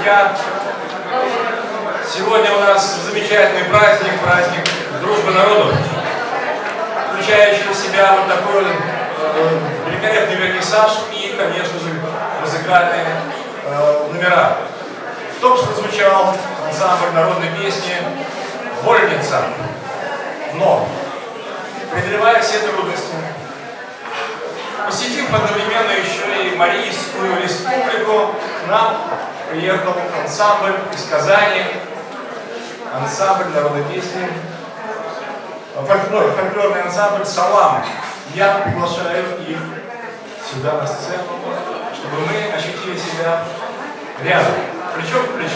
друзья! Сегодня у нас замечательный праздник, праздник дружбы народов, включающий в себя вот такой великолепный вернисаж и, конечно же, музыкальные номера. Только что звучал ансамбль народной песни «Вольница». Но, преодолевая все трудности, посетив одновременно еще и Марийскую республику, к нам приехал ансамбль из Казани, ансамбль народной песни, фольклорный ансамбль «Салам». Я приглашаю их сюда на сцену, чтобы мы ощутили себя рядом, плечом к плечу.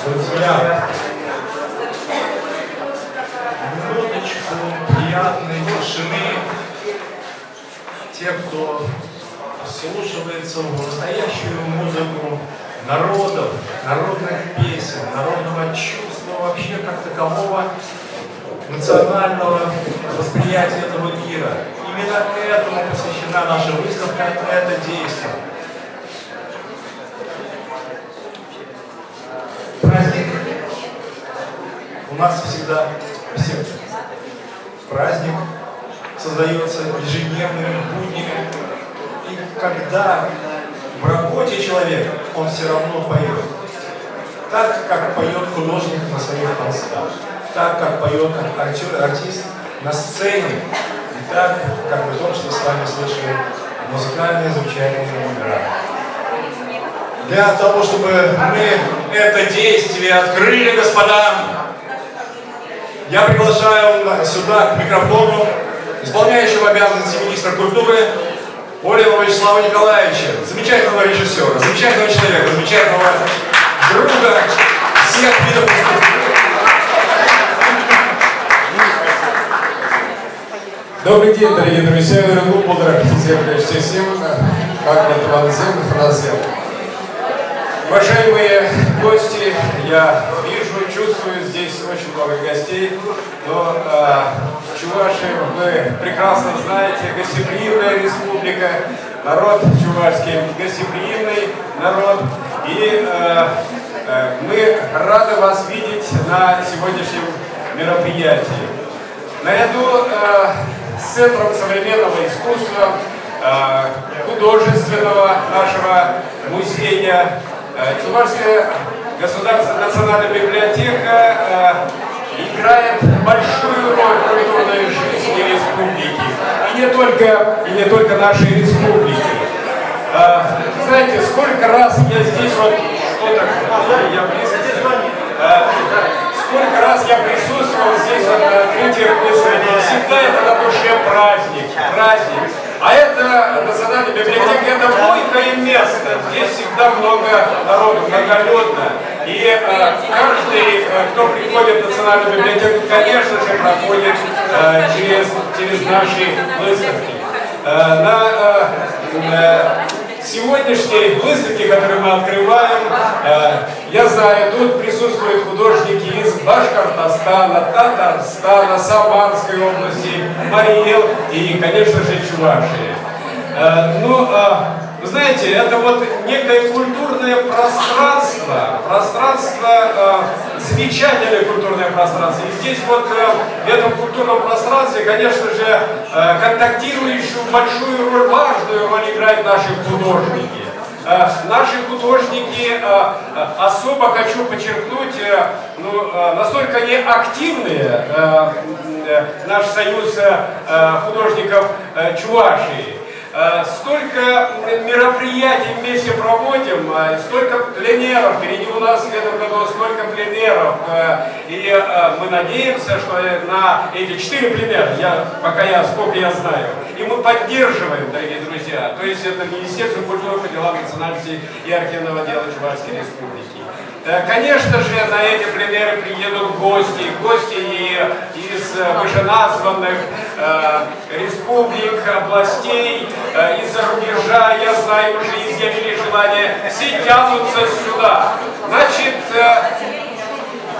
Друзья, минуточку приятной тишины. Те, кто вслушивается в настоящую музыку народов, народных песен, народного чувства, вообще как такового национального восприятия этого мира. Именно этому посвящена наша выставка, это действие. Праздник у нас всегда в сердце. Праздник создается ежедневными буднями. И когда в работе человек, он все равно поет. Так, как поет художник на своих холстах. Так, как поет артист на сцене. И так, как мы только что с вами слышали, музыкальное звучание номера. Для того, чтобы мы это действие открыли, господа, я приглашаю сюда к микрофону исполняющего обязанности министра культуры Орелова Вячеслава Николаевича, замечательного режиссера, замечательного человека, замечательного друга всех видов искусства. Добрый день, дорогие друзья, уважаемые гости, я вижу, чувствую, здесь очень много гостей, но Чувашия, вы прекрасно знаете, гостеприимная республика, народ чувашский, гостеприимный народ, и мы рады вас видеть на сегодняшнем мероприятии. Наряду с Центром современного искусства, художественного нашего музея, Чувашская государственная национальная библиотека играет большую роль в культурной жизни республики. И не только нашей республики. Знаете, сколько раз я здесь сколько раз я присутствовал здесь на открытиях выставки, всегда это на душе праздник. А это национальная библиотека, это бойкое место. Здесь всегда много народу, многолюдно. И каждый, кто приходит в национальную библиотеку, конечно же, проходит через наши выставки. На сегодняшней выставке, которую мы открываем, я знаю, тут присутствуют художники из Башкортостана, Татарстана, Самарской области, Мари-Эл и, конечно же, Чувашии. Вы знаете, это вот некое культурное пространство, замечательное культурное пространство. И здесь вот в этом культурном пространстве, конечно же, контактирующую большую роль, важную роль играют наши художники. Наши художники, особо хочу подчеркнуть, настолько неактивные, наш союз художников Чувашии. Столько мероприятий вместе проводим, столько пленеров, впереди у нас в этом году столько пленеров, и мы надеемся, что на эти 4 пленера, сколько я знаю, и мы поддерживаем, дорогие друзья, то есть это Министерство культуры по делам национальности и архивного дела Чувашской Республики. Конечно же, на эти пленеры приедут гости из вышеназванных республик, областей, из-за рубежа, я знаю, уже изъявили желание, все тянутся сюда. Значит,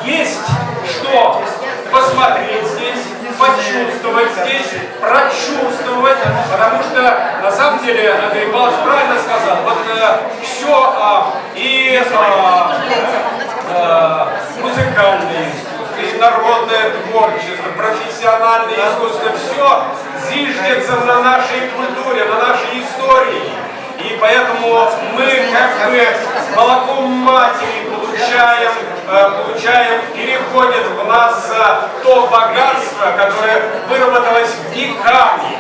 есть что посмотреть здесь, почувствовать здесь, прочувствовать, потому что, на самом деле, Андрей Павлович правильно сказал, вот все и музыкальное искусство, и народное творчество, профессиональное искусство, все зиждется на нашей культуре, на нашей истории. И поэтому мы как бы молоком матери получаем, переходит в нас то богатство, которое выработалось веками.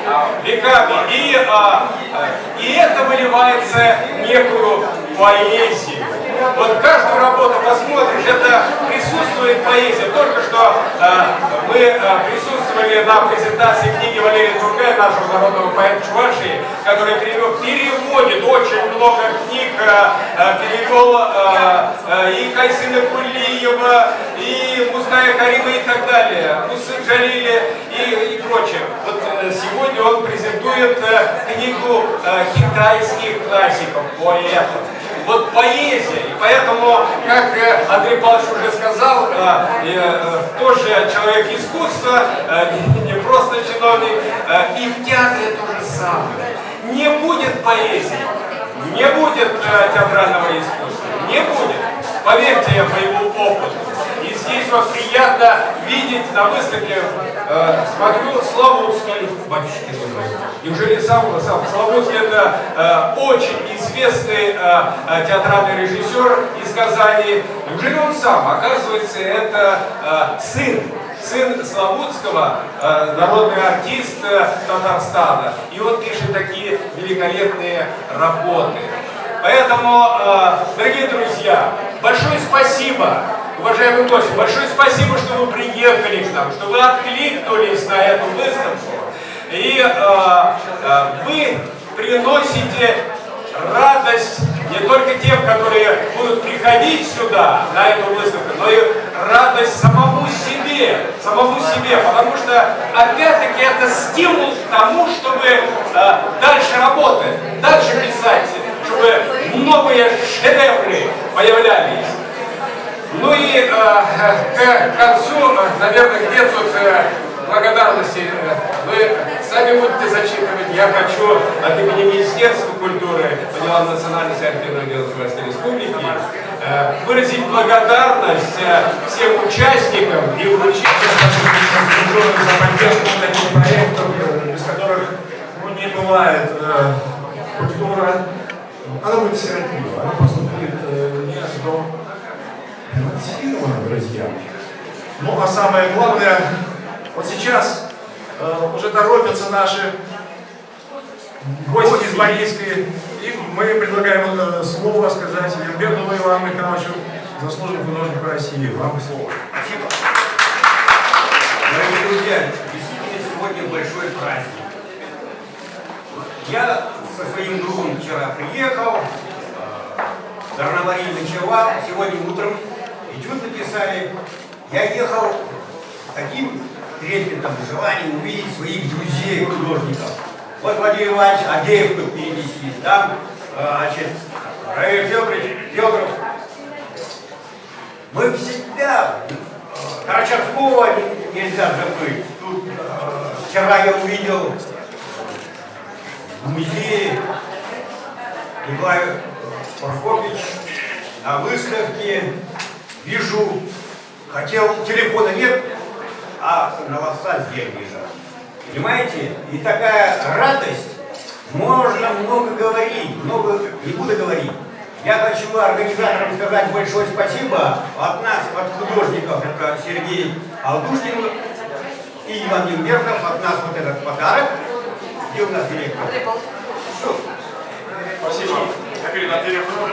И это выливается в некую поэзию. Вот каждую работу посмотришь, это присутствует поэзия. Только что мы присутствовали на презентации книги Валерия Тургая, нашего народного поэта Чувашии, который переводит очень много книг, перевел и Кайсына Кулиева, и Мустая Карима и так далее, Мусы Джалили и прочее. Вот сегодня он презентует книгу китайских классиков, поэтов. Вот поэзия, и поэтому, как Андрей Павлович уже сказал, тоже человек искусства, не просто чиновник, и в театре то же самое. Не будет поэзии, не будет театрального искусства, не будет. Поверьте я по его опыту. И здесь вот приятно видеть на выставке, смотрю, Славутский, батюшки, неужели Славутский это очень известный театральный режиссер из Казани. Неужели он сам? Оказывается, это сын Славутского, народный артист Татарстана. И он пишет такие великолепные работы. Поэтому, дорогие друзья, большое спасибо, уважаемые гости, большое спасибо, что вы приехали к нам, что вы откликнулись на эту выставку. И вы приносите радость не только тем, которые будут приходить сюда, на эту выставку, но и радость самому себе, потому что, опять-таки, это стимул к тому, чтобы дальше работать, дальше писать, чтобы новые шедевры появлялись. Ну и к концу, наверное, где тут благодарности, вы сами будете зачитывать. Я хочу от имени Министерства культуры по делам национальности и архивного дела Российской Республики выразить благодарность всем участникам и вручить за поддержку таких проектов, без которых не бывает культура. Она будет сиротливо, она просто будет не мотивирована, друзья. Ну а самое главное, вот сейчас уже торопятся наши гости из Борейской, и мы предлагаем слово сказать Вербернову Ивану Михайловичу, заслуженному художнику России. Вам слово. Спасибо. Дорогие друзья, действительно сегодня большой праздник. Я со своим другом вчера приехал, в Дарнавари ночевал, сегодня утром этюд написали. Я ехал таким трепетом, желанием увидеть своих друзей, художников. Вот Владимир Иванович Агеев тут впереди сидит, там, Равиль Федоров. Мы всегда, Карачевского нельзя забыть. Тут вчера я увидел в музее Николай Прокопьевич на выставке. Вижу, хотел, телефона нет, а на ловца зверь лежал. Понимаете? И такая радость, можно много говорить, много не буду говорить. Я хочу организаторам сказать большое спасибо от нас, от художников, это Сергей Алдушкин и Иван Нембердов, от нас вот этот подарок. Где у нас директор? Спасибо. Я передам директору.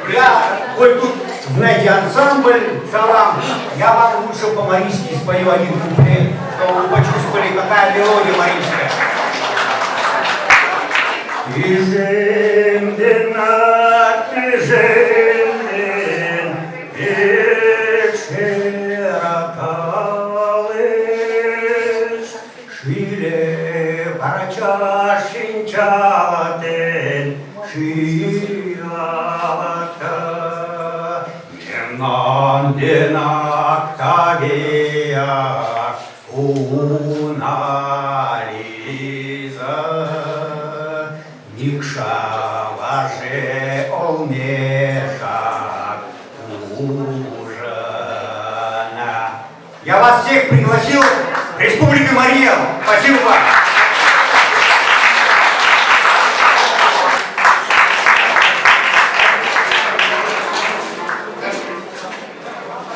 Я, вот тут, знаете, ансамбль «Салам», я вам лучше по-марийски спою один куплет, чтобы вы почувствовали, какая мелодия марийская. Я вас всех пригласил в Республику Мария. Спасибо вам.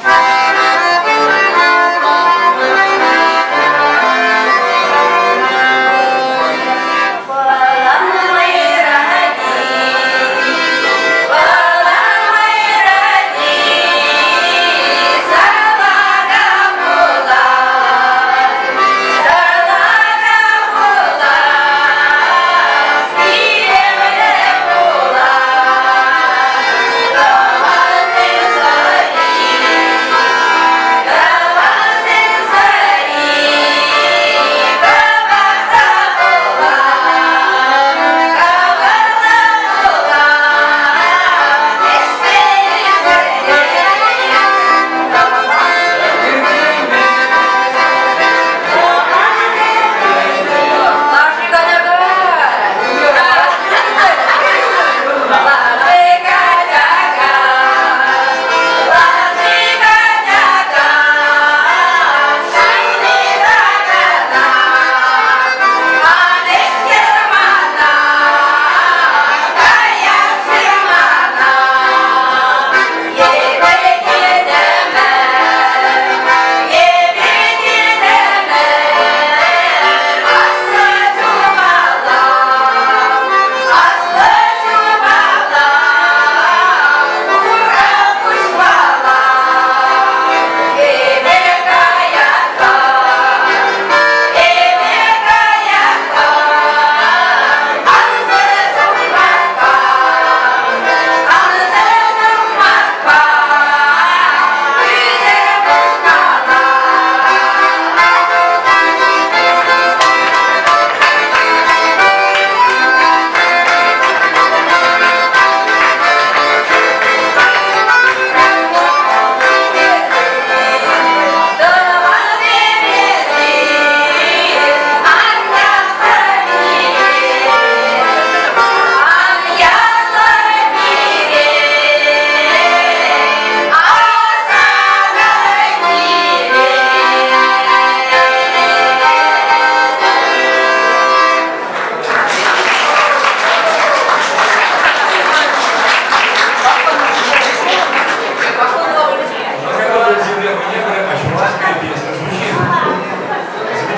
Sarlaga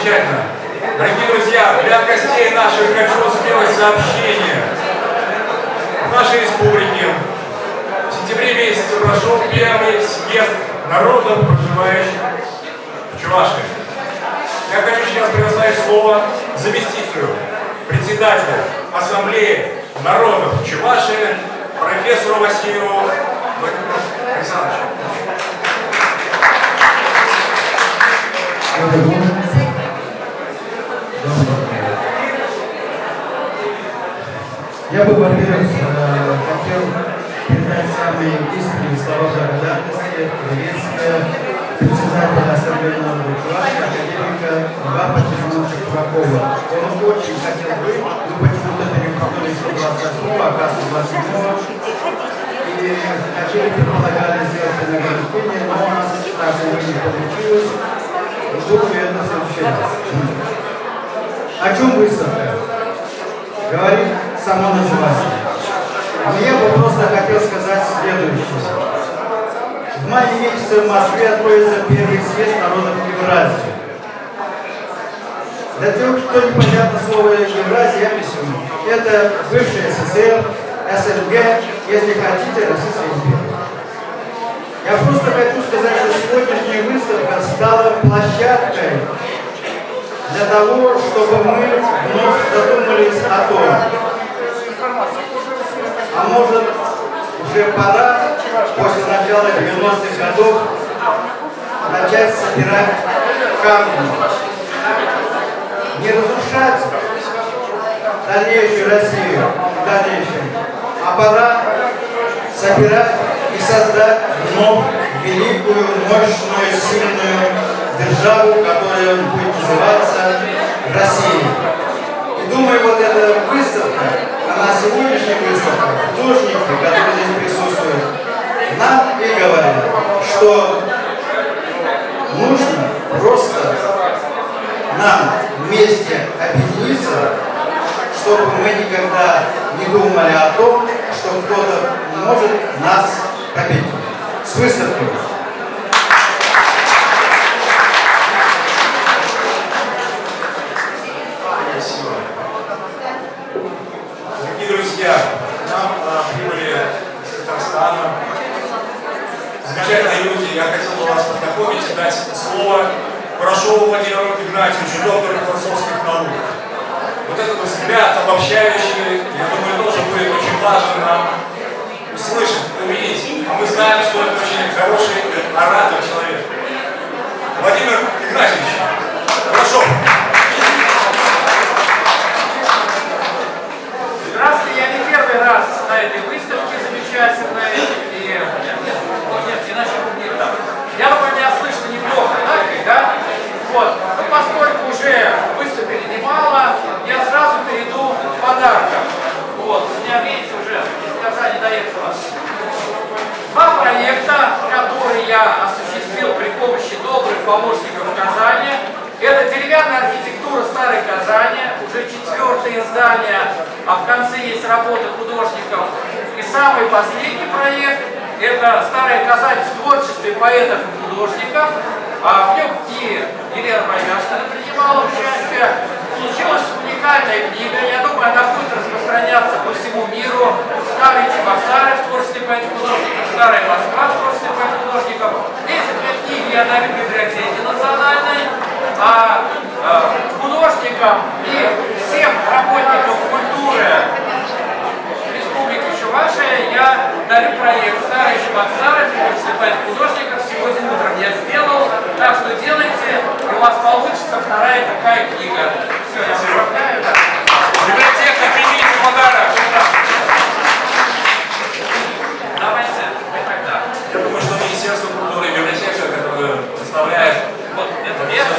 Замечательно. Дорогие друзья, для гостей наших хочу сделать сообщение. В нашей республике в сентябре месяце прошел первый съезд народов, проживающих в Чувашии. Я хочу сейчас предоставить слово заместителю председателя Ассамблеи народов Чувашии, профессору Васильеву Владимиру Александровичу. Я бы, во-первых, хотел передать самые искренние слова благодарности приветствия председателя Ассамблеи народов Чувашии, академика Льва Патимовича Куракова. Он очень хотел быть, но почему-то перепутали 128, оказывается 27, и хотели, предполагали сделать награждение, но у нас так не получилось. Думаю, это в следующий раз. О чем выставка? Говорит само началось. Но я бы просто хотел сказать следующее. В мае месяце в Москве откроется первый съезд народов Евразии. Для тех, кто не понятно слово Евразия, я объясню. Это бывший СССР, СНГ, если хотите, Российская империя. Я просто хочу сказать, что сегодняшняя выставка стала площадкой для того, чтобы мы вновь задумались о том, а может уже пора после начала 90-х годов начать собирать камни. Не разрушать дальнейшую Россию, а пора собирать и создать вновь великую, мощную, сильную державу, которая будет называться Россией. И думаю, вот эта выставка, она сегодняшняя выставка, художники, которые здесь присутствуют, нам и говорят, что нужно просто нам вместе объединиться, чтобы мы никогда не думали о том, что кто-то может нас победить. С выставкой. Спасибо. Дорогие друзья, нам прибыли из Татарстана замечательные люди. Я хотел бы вас познакомить и дать слово Порошову Владимиру Игнатьевичу, доктору философских наук. Вот этот взгляд обобщающий, я думаю, тоже будет очень важен нам услышать, увидеть. А мы знаем, что это очень хороший оратор человек. Владимир Игнатьевич, прошу. Здравствуйте, я не первый раз на этой выставке замечательной. Нет, иначе не так. Я думаю, меня слышно неплохо, да? Вот. Но поскольку уже выступили немало, я сразу перейду к подаркам. Вот. У меня, видите, уже сказали до этого. Два проекта, которые я осуществил при помощи добрых помощников в Казани. Это деревянная архитектура Старой Казани, уже 4-е издание, а в конце есть работы художников. И самый последний проект – это Старая Казань в творчестве поэтов и художников. В нем и Елена Бояршина принимала участие. Получилась уникальная книга, я думаю, она будет распространяться по всему миру. Старые Чебоксары в творчестве поэтов и художников, Старая Москва в творчестве поэтов и художников. Эти две книги я даю в библиотеке национальной. А художникам и всем работникам культуры Республики Чувашия я дарю проект «Старые Чебоксары» в творчестве поэтов и художников. Сегодня утром я сделал, так что делайте, и у вас получится вторая такая книга. Все, я поздравляю. Библиотека, примите подарок. Давайте, мы тогда. Я думаю, что Министерство культуры и библиотека, которое представляет Вот, это верно,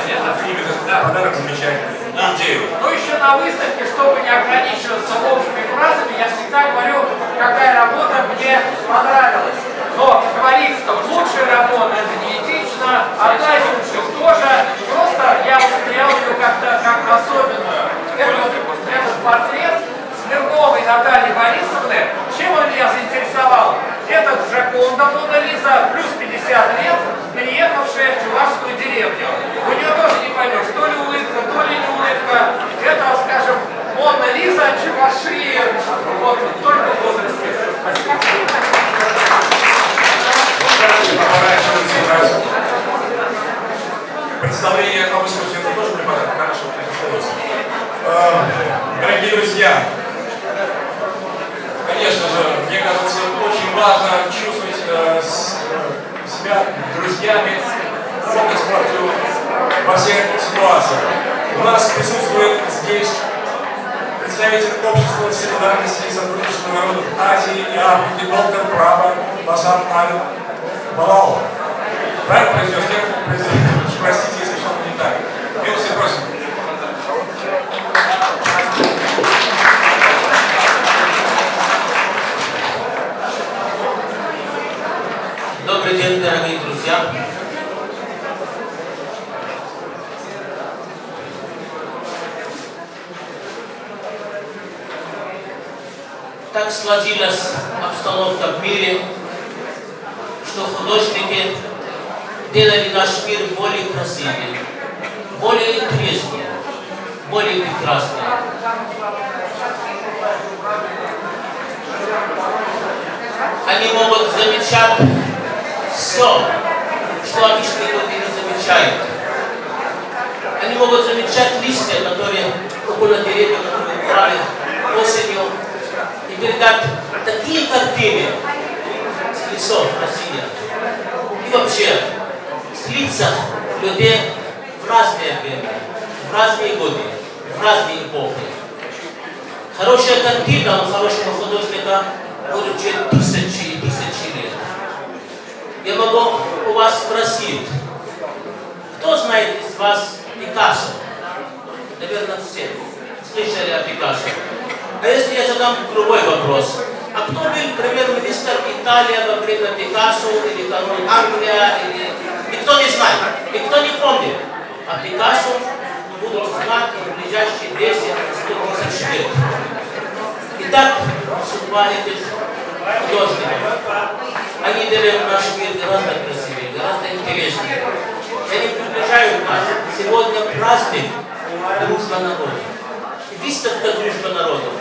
да, подарок замечательный. Идею. Ну еще на выставке, чтобы не ограничиваться общими фразами, я всегда говорю, какая работа мне понравилась. Но говорить, что лучшая работа это не этично, одна из лучших тоже. Просто я воспринял ее как-то как особенную. Этот портрет Смирновой Натальи Борисовны, чем он меня заинтересовал? Этот Джаконда Мона Лиза, плюс 50 лет, переехавшая в чувашскую деревню. У нее тоже не поймешь, то ли улыбка представление об искусстве это тоже преподаватель? Хорошо, представляйте. Дорогие друзья, конечно же, мне кажется, очень важно чувствовать себя друзьями полностью во всех ситуациях. У нас присутствует здесь представитель общества солидарности и сотрудничества народов Азии и Африки, доктор права Басан Аль-Балау. Правильно произнес? Простите, если что-то не так. Милости просим. Добрый день, дорогие друзья. Так сложилась обстановка в мире, что художники делали наш мир более красивым, более интересным, более прекрасным. Они могут замечать все, что обычные люди не замечают. Они могут замечать листья, которые около деревьев, которые упали осенью, и передать такие картины с лесов России. И вообще, с лицах людей в разные время, в разные годы, в разные эпохи. Хорошая картина у хорошего художника будет жить тысячи и тысячи лет. Я могу у вас спросить, кто знает из вас Пикассо? Наверное, все слышали о Пикассо. А если я задам другой вопрос? А кто был премьер-министр Италии во время Пикассо или король Англия? Никто не знает, никто не помнит. А Пикассо будут знать в ближайшие 10-100 тысяч лет. Итак, судьба этих художников. Они делают наш мир гораздо красивее, гораздо интереснее. Они приближают нас. Сегодня праздник дружба народов. Выставка дружба народов.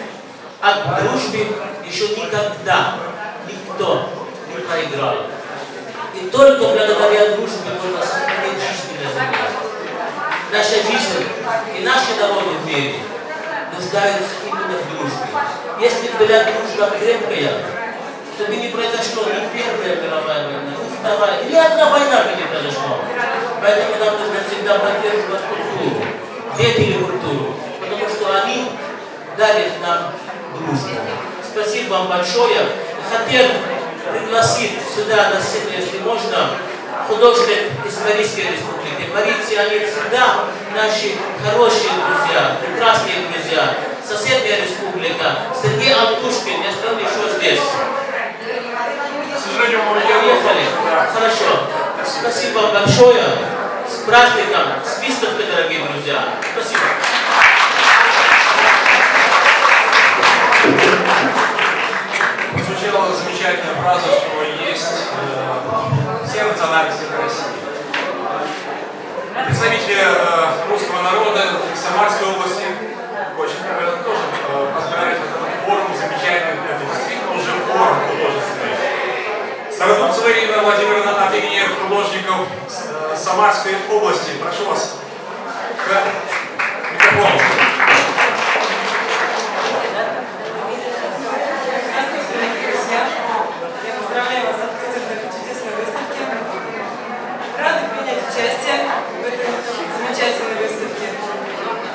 От дружбы еще никогда никто не проиграл. И только благодаря дружбе можно сохранить жизнь на земле. Наша жизнь и наши народы в мире нуждаются именно в дружбе. Если была дружба крепкая, то бы не произошло ни Первая мировая война, ни Вторая, ни одна война бы не произошла. Поэтому нам нужно всегда поддерживать культуру, деятельную культуру, потому что они дарят нам дружбу. Спасибо вам большое. Хотел пригласить сюда на сцену, если можно, художник из Марийской республики. Марийцы, они всегда наши хорошие друзья, прекрасные друзья. Соседняя республика. Сергей Антушкин, я сказал, еще здесь. К сожалению, мы Уехали. Хорошо. Спасибо вам большое. С праздником, с выставкой, дорогие друзья. Спасибо. Прозвучала замечательная фраза, что есть все национальности России. Представители русского народа Самарской области очень тоже поздравить этот форум замечательный, это действительно уже форум художественный. Стародубцева Ирина Владимировна от имени художников Самарской области. Прошу вас к микрофону. Участие в этой замечательной выставке.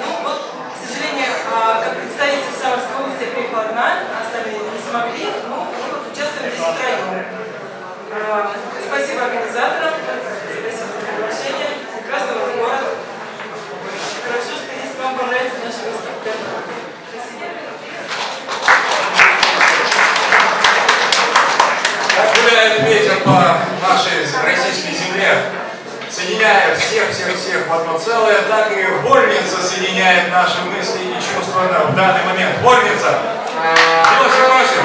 Ну вот, к сожалению, как представитель Самарской области я приехала одна, остальные не смогли, но мы участвуем здесь втроем. Спасибо организаторам, спасибо за приглашение, прекрасный город. Хорошо, что если вам понравится наша выставка. Спасибо. Как гуляет ветер по нашей российской земле, соединяя всех в одно целое, так и Вольница соединяет наши мысли и чувства в данный момент. Вольница! Милости просим!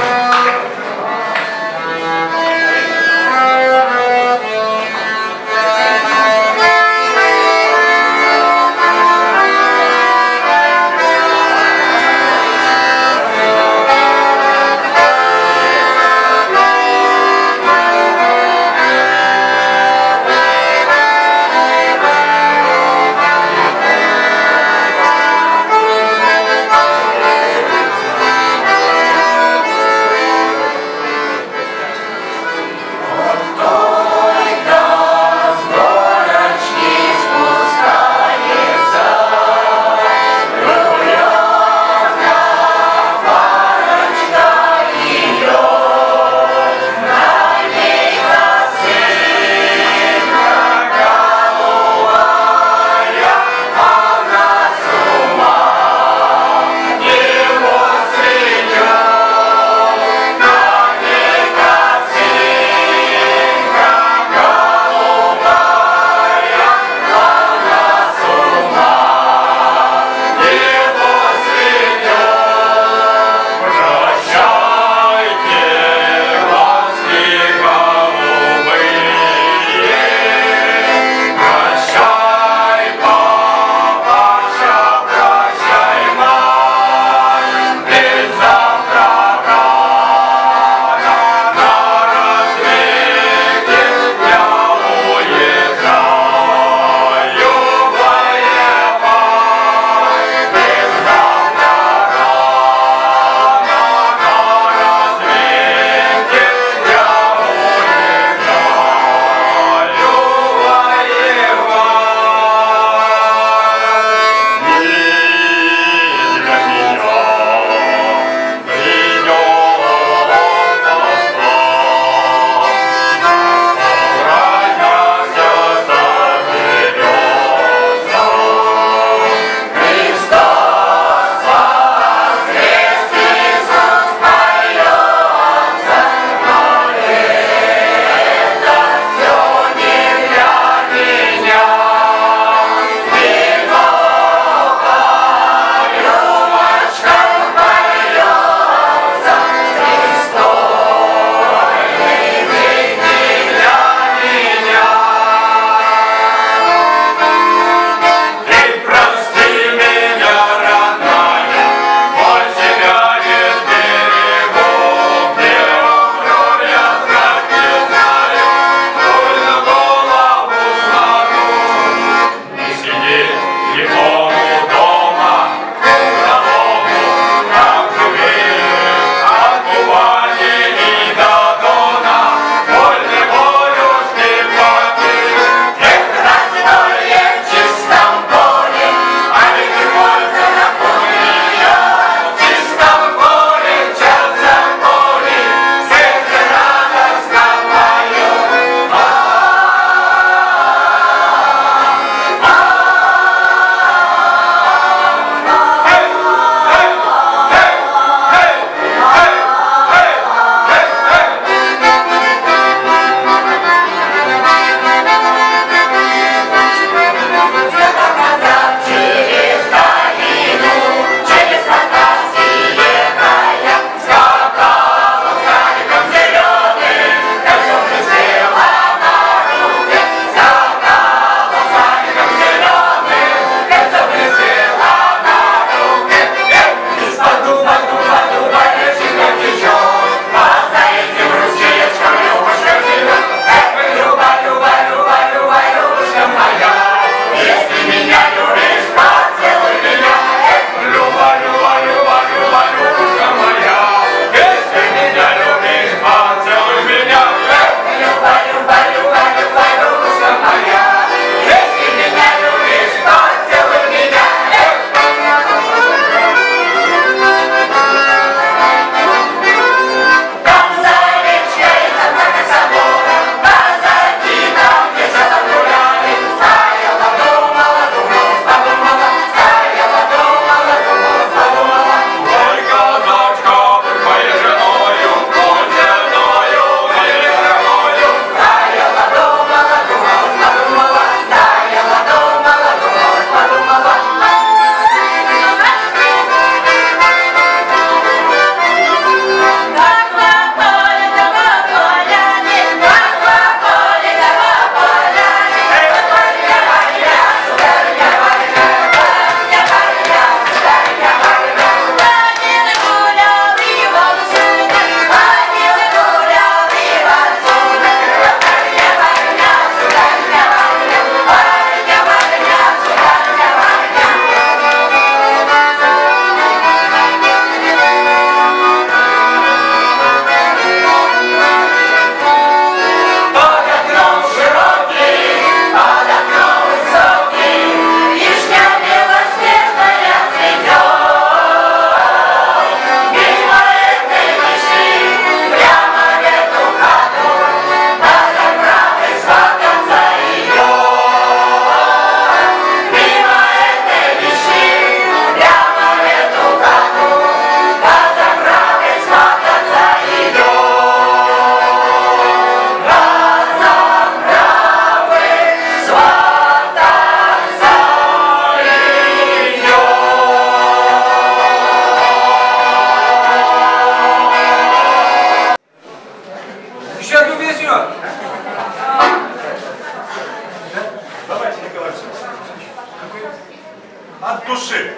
от души.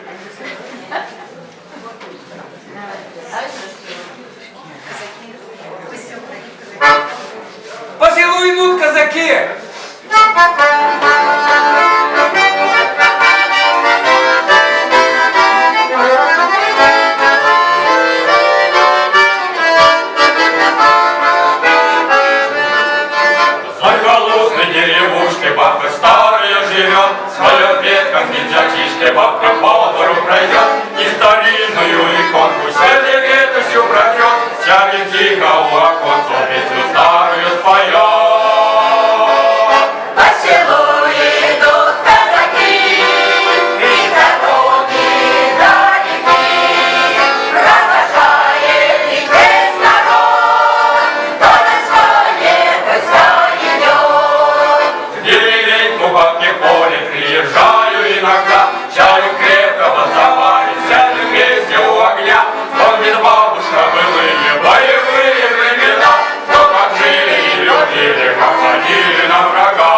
По селу идут казаки. Захолустной деревушке бабка старая живет, в своем ветком пиджачишке бабка по двору пройдет, и старинную иконку среди ветошью пройдет, сядет тихо у оконца, песню старую споет. По селу идут казаки, и дороги далеки, провожает их весь народ, кто на своей войска идет. Деревеньку бабки поле приезжаю иногда, чаю крепкого заварить, сядем вместе у огня, вспомнит бабушка былые боевые времена, кто как жили и любили, как ходили на врага.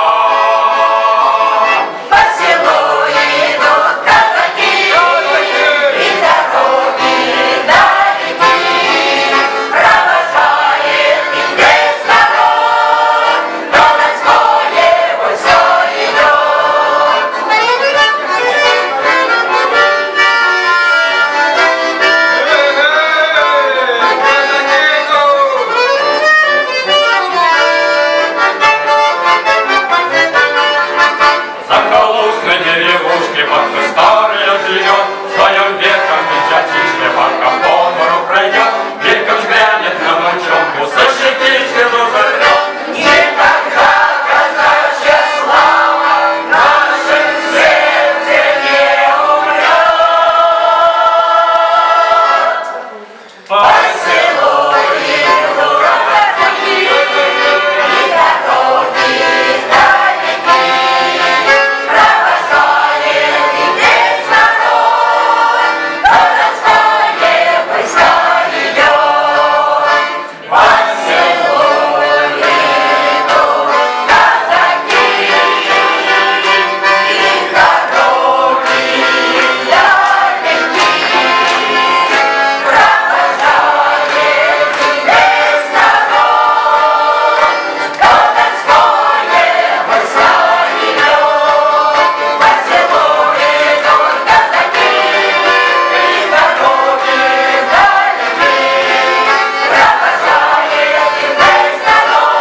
По селу идут казаки, и дороги далеки, провожает их весь народ, кто на своей войска идет. Захолустной деревушке бабка старая живет, в своем ветком пиджачишке бабка по двору пройдет, мельком взглянет на внучонку, со щеки слезу сотрет. Никогда казачья слава в нашем сердце не умрет. По селу идут казаки, и дороги далеки, провожает их весь народ, кто на своей войска идет. По селу идут казаки, и дороги далеки, провожает их весь народ, кто на своей войска идет. По селу идут казаки, и дороги далеки, провожает их весь народ,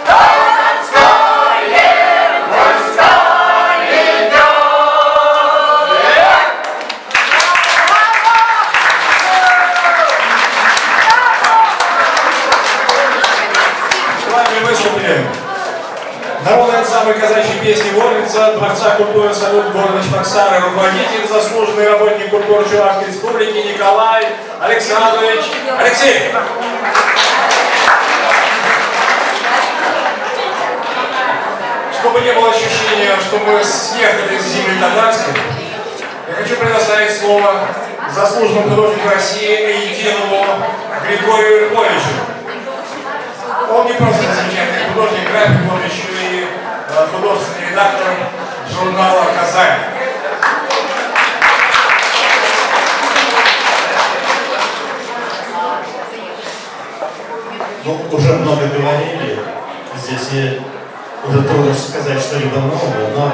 кто на своей войска идет. С вами выступили народный ансамбль казачьей песни «Вольница», Дворца культуры «Салют» города Чебоксары, руководитель, заслуженный работник культуры Чувашской Республики Николай Александрович Алексеев. Чтобы не было ощущения, что мы съехали с земли татарской, я хочу предоставить слово заслуженному художнику России Эйдинову Григорию Львовичу. Он не просто замечательный художник, график, он еще и художественный редактор журнала «Казань». Ну, уже много говорили, здесь и уже трудно сказать что-либо новое, но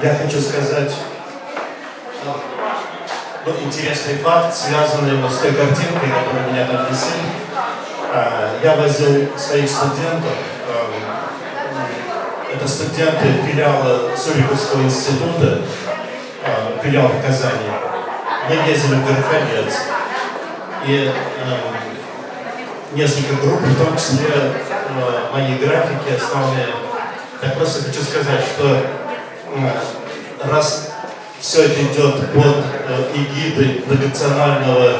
я хочу сказать интересный факт, связанный вот с той картинкой, которая меня там висит. Я возил своих студентов, это студенты филиала Суриковского института, филиал в Казани. Мы ездили в Гороховец, и несколько групп, в том числе мои графики основные. Я просто хочу сказать, что раз все это идет под эгидой многонационального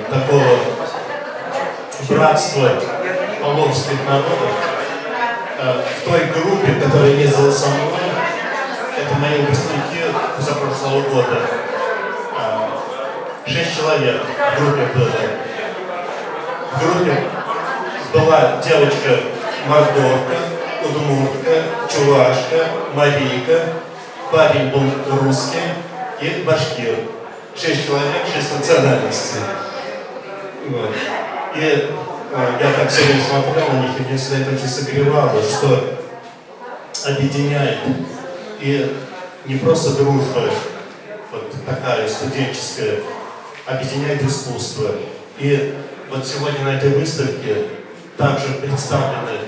такого братства поволжских народов, в той группе, которая ездила со мной, это мои выпускники позапрошлого года, 6 человек в группе было. В группе была девочка мордовка, удмуртка, чувашка, марийка, парень был русский и башкир. 6 человек, 6 национальностей. Вот. И я так сегодня смотрел на них, и мне всегда это очень согревало, что объединяет. И не просто дружба, вот такая студенческая, объединяет искусство. И вот сегодня на этой выставке также представлены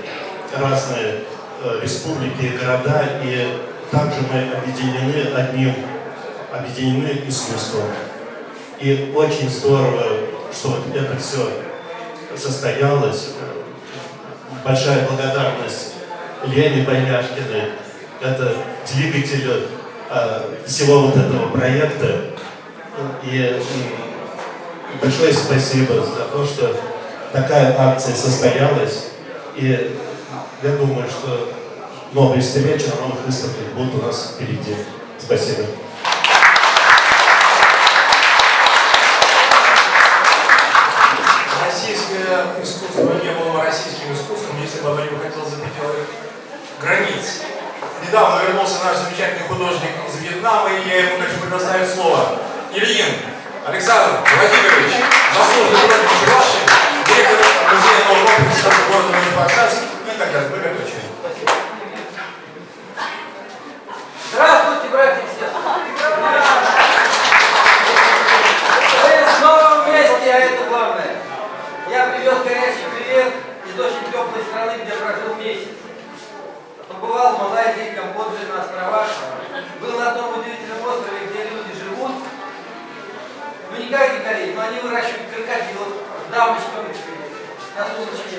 разные республики и города, и также мы объединены искусством. И очень здорово, что вот это все состоялось. Большая благодарность Лене Бояшкиной, это двигателю всего вот этого проекта. И большое спасибо за то, что такая акция состоялась. И я думаю, что новые встречи на новых выставках будут у нас впереди. Спасибо. Российское искусство не было бы российским искусством, если бы оно не выходило за пределы границ. Недавно вернулся наш замечательный художник из Вьетнама, и я ему хочу предоставить слово. Ильин Александр Владимирович, заслуженный художник Чувашии, директор музея нового комплекса города Новочебоксарск и так далее. Многоточие. Здравствуйте, братья и сестры! Мы снова вместе, а это главное. Я привез горячий привет из очень теплой страны, где прожил месяц. Побывал в Малайзии, Камбодже, на островах. Был на одном удивительном острове, где люди живут. Ну не как дикари, но они выращивают крокодилов, дамочкам на сумочке.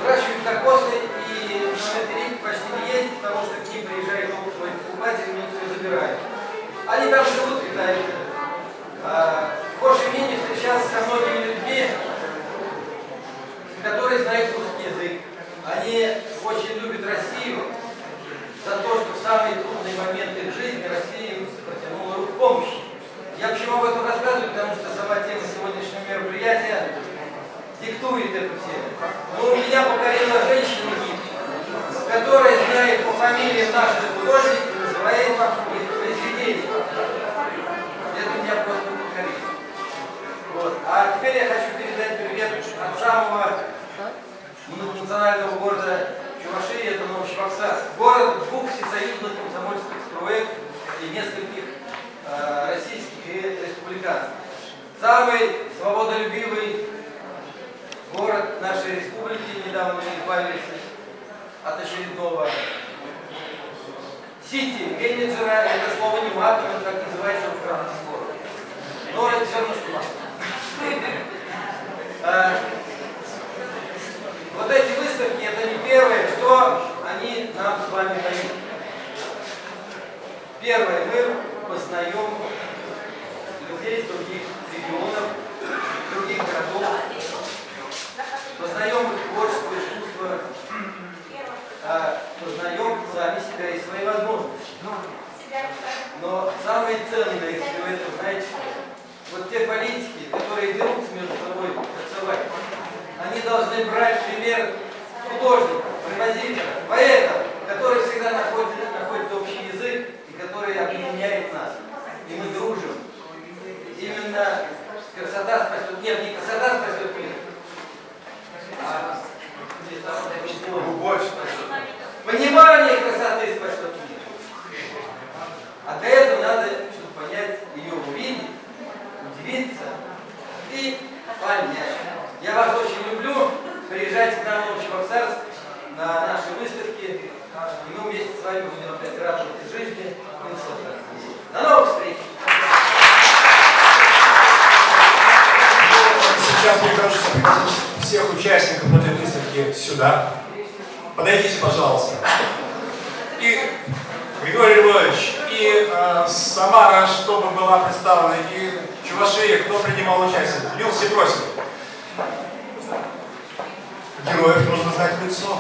Выращивают кокосы, и на материк почти не есть, потому что к ним приезжают новые покупатели, у них все забирают. Они там живут, питаются. В Хошимине встречался со многими людьми, которые знают русский язык. Они очень любят Россию за то, что в самые трудные моменты их жизни Россия им протянула руку помощи. Я почему об этом рассказываю, потому что сама тема сегодняшнего мероприятия диктует эту тему. Но меня покорила женщина, которая знает по фамилиям наших художников и называет их произведения. Это меня просто покорило. Вот. А теперь я хочу передать привет от самого национального города Чувашии, это Новочебоксарск. Город двух всесоюзных комсомольских строек и нескольких российских и республиканских. Самый свободолюбивый город нашей республики. Недавно мы избавились от очередного сити-менеджера. Это слово не матовое, как называется в французском городе. Но это все равно что матовое. Вот эти выставки, это не первое, что они нам с вами дают. Первое, мы познаем людей из других регионов, других городов, познаем их творчество, искусство, познаем сами себя и свои возможности. Но самое ценное из всего этого, знаете, вот те политики, которые дерутся между собой, танцевать, они должны брать пример художников, композиторов, поэтов, которые всегда находят общий язык и который объединяет нас. И мы дружим. Именно красота спасет. Нет, не красота спасет мир, а любовь спасет. Понимание красоты спасет мир. А для этого надо, чтобы понять, ее увидеть, удивиться и понять. Я вас очень люблю. Приезжайте к нам в Новочебоксарск на наши выставки, и мы вместе с вами будем опять радовать жизни и наслаждаться. До новых встреч! Сейчас мне кажется пригласить всех участников этой выставки сюда. Подойдите, пожалуйста. И Григорий Львович, и Самара, чтобы была представлена, и Чувашия, кто принимал участие. Милости просим. Героев нужно знать в лицо.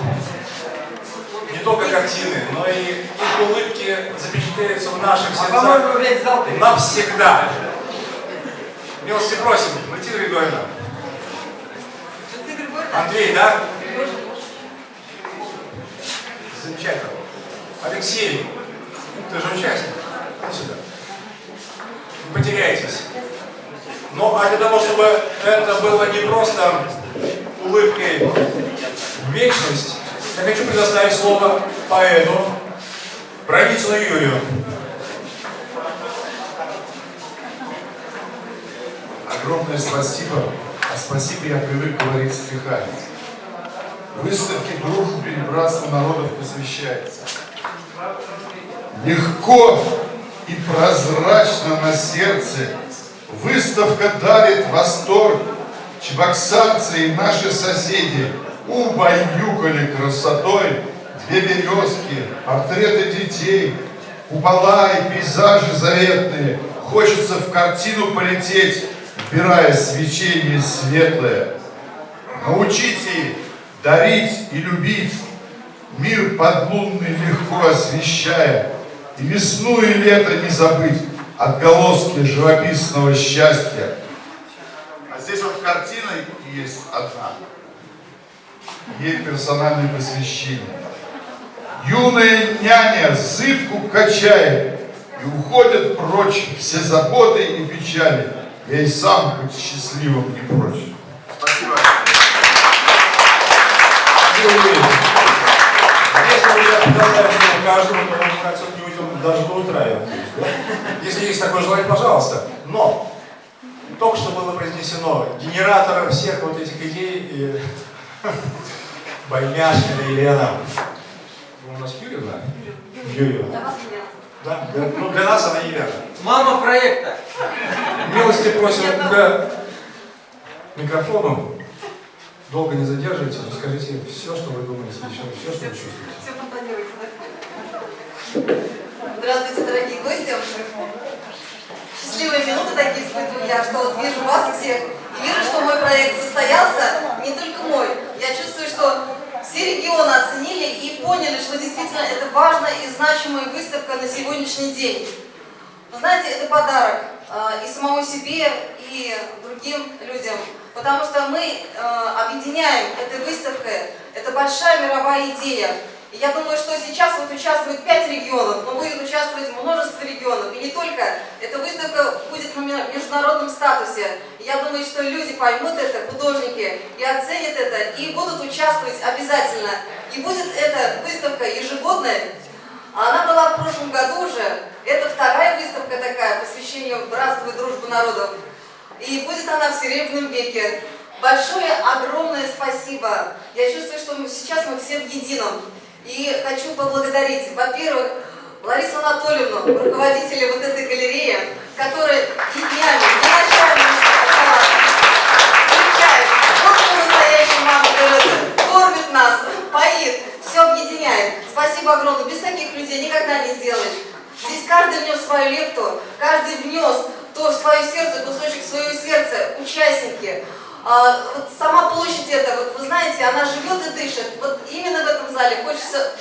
Не только картины, но и их улыбки запечатлеются в наших сердцах навсегда. Милости просим, Валентина Григорьевна. Андрей, да? Замечательно. Алексей. Ты же участник. Иди сюда. Не потеряйтесь. Ну, а для того, чтобы это было не просто улыбкой в вечность, я хочу предоставить слово поэту, правителю Юрию. Огромное спасибо. А спасибо я привык говорить стихами. Выставке дружбы и братства народов посвящается. Легко и прозрачно на сердце выставка дарит восторг. Чебоксарцы и наши соседи убаюкали красотой две березки, портреты детей, купола и пейзажи заветные. Хочется в картину полететь, вбирая свечение светлое. Научите дарить и любить, мир подлунный легко освещая, и весну и лето не забыть, отголоски живописного счастья. А здесь вот картина есть одна. Ей персональное посвящение. Юная няня зыбку качает, и уходят прочь все заботы и печали. Я и сам быть счастливым не прочь. Спасибо. Если я предоставлю каждому, то мы в конце не уйдем даже до утра. Если есть такое желание, пожалуйста. Но только что было произнесено генератор всех вот этих идей и Баймяшкина Елена. Вы у нас Юрьевна? Юрьевна. Да? Ну, для нас она Елена. Мама проекта. Милости просим к микрофону. Долго не задерживайте, расскажите все, что вы думаете, все, что вы чувствуете. Все фонтанируется, да? Здравствуйте, дорогие гости. Счастливые минуты такие испытываю я, что вот вижу вас всех и вижу, что мой проект состоялся, не только мой. Я чувствую, что все регионы оценили и поняли, что действительно это важная и значимая выставка на сегодняшний день. Вы знаете, это подарок и самому себе, и другим людям, потому что мы объединяем этой выставкой, это большая мировая идея. И я думаю, что сейчас вот участвует 5 регионов, но будет участвовать множество регионов. И не только, эта выставка будет на международном статусе. И я думаю, что люди поймут это, художники, и оценят это, и будут участвовать обязательно. И будет эта выставка ежегодная. Она была в прошлом году уже. Это вторая выставка такая, посвящению братству и дружбе народов. И будет она в Серебряном веке. Большое, огромное спасибо. Я чувствую, что сейчас мы все в едином. И хочу поблагодарить, во-первых, Ларису Анатольевну, руководителя вот этой галереи, которая и днями, и ночами встречает. Вот кто настоящая мама города, кормит нас, поит, все объединяет. Спасибо огромное. Без таких людей никогда не сделаешь. Здесь каждый внес свою лепту, каждый внес то в свое сердце, кусочек своего сердца, участники. Вот сама площадь эта, вот вы знаете, она живет и дышит. Вот именно в этом зале хочется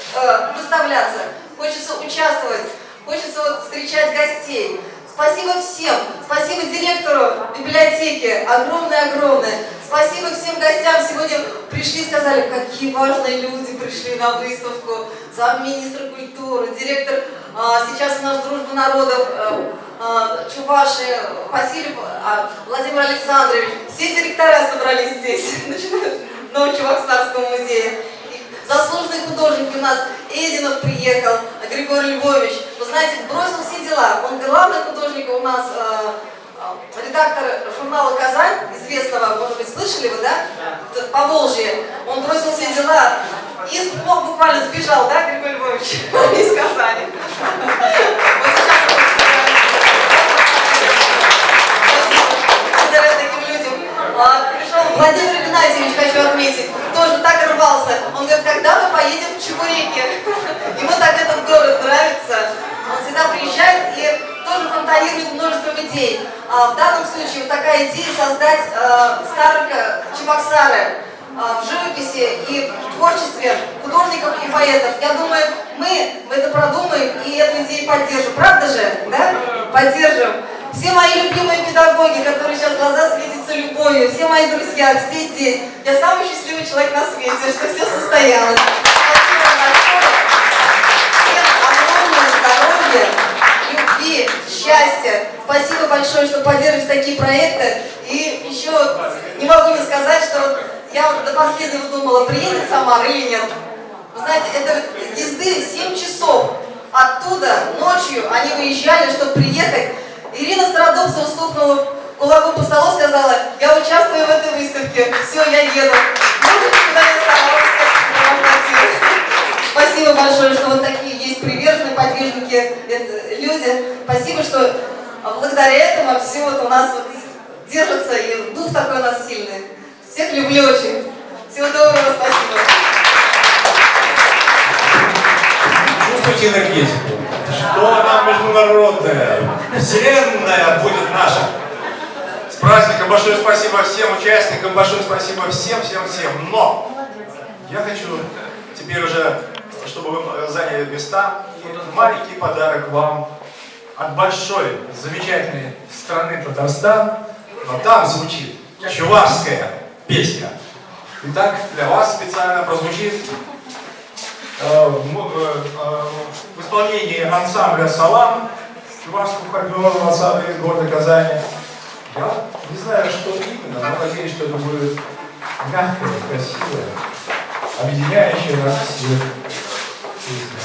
выставляться, хочется участвовать, хочется вот встречать гостей. Спасибо всем, спасибо директору библиотеки, огромное-огромное. Спасибо всем гостям. Сегодня пришли и сказали, какие важные люди пришли на выставку. Замминистра культуры, директор, сейчас у нас дружба народов, Чуваши, Василий, Владимир Александрович. Все директора собрались здесь, начиная с Новочебоксарского музея. Заслуженные художники у нас, Эдинов приехал, Григорий Львович. Вы знаете, бросил все дела. Он главный художник у нас, редактор журнала «Казань», известного, может быть, слышали вы, да? По Волжье. Он бросил все дела и буквально сбежал, да, Григорий Львович, из Казани. Вот сейчас благодаря таким людям пришел Владимир Геннадьевич, хочу отметить, тоже так рвался. Он говорит, когда мы поедем в Чебуреки? Ему так этот город нравится. Он всегда приезжает и тоже фонтанирует множеством идей. В данном случае вот такая идея создать старые Чебоксары в живописи и в творчестве художников и поэтов. Я думаю, мы это продумаем и эту идею поддержим. Правда же? Да? Поддержим. Все мои любимые педагоги, которые сейчас глаза светятся любовью, все мои друзья, все здесь. Я самый счастливый человек на свете, что все состоялось. Спасибо большое. Всем огромное здоровья, счастья. Спасибо большое, что поддерживаете такие проекты. И еще не могу не сказать, что вот я вот до последнего думала, приедет Самара или нет. Вы знаете, это езды 7 часов. Оттуда ночью они выезжали, чтобы приехать. Ирина Стародубцева стукнула кулаком по столу, сказала: я участвую в этой выставке. Все, я еду. Спасибо большое, что вот такие есть приверженные, подвижники, люди. Спасибо, что благодаря этому все вот у нас вот держится, и дух такой у нас сильный. Всех люблю очень. Всего доброго, спасибо. Чувствуйте энергетику. Что она международная, вселенная будет наша. С праздником, большое спасибо всем участникам, большое спасибо всем. Но я хочу теперь уже, чтобы вы заняли места, и маленький подарок вам от большой, замечательной страны Татарстан. Но там звучит чувашская песня. Итак, для вас специально прозвучит в исполнении ансамбля «Салам», чувашского фольклорного ансамбля из города Казани. Я не знаю, что именно, но надеюсь, что это будет мягкое, красивое, объединяющее нас всех песня.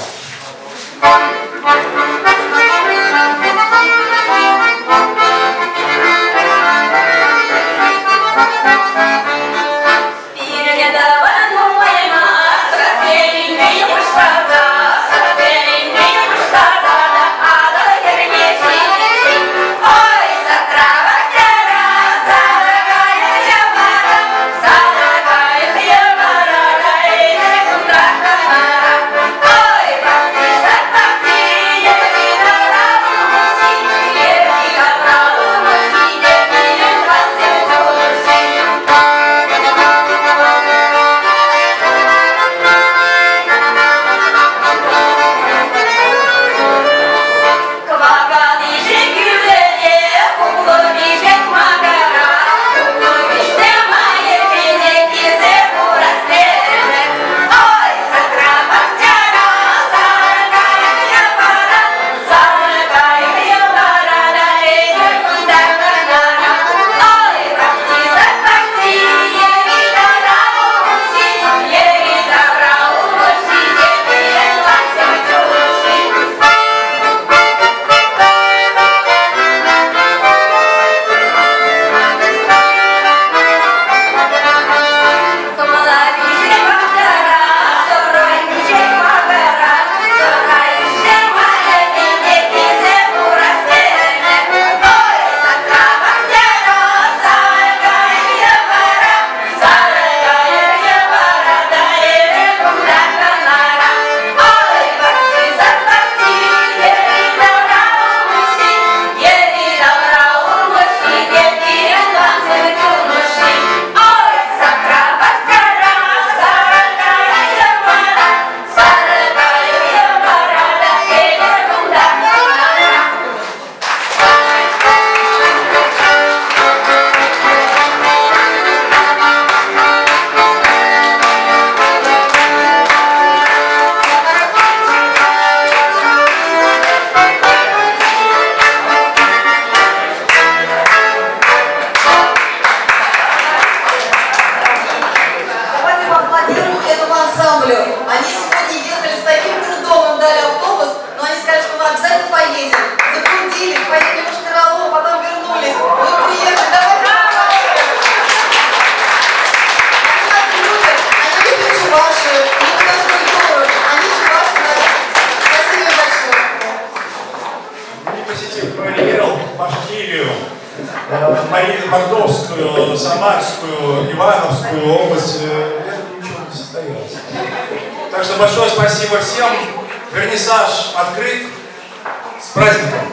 Марию Мордовскую, Самарскую, Ивановскую область, это ничего не состоялось. Так что большое спасибо всем. Вернисаж открыт. С праздником!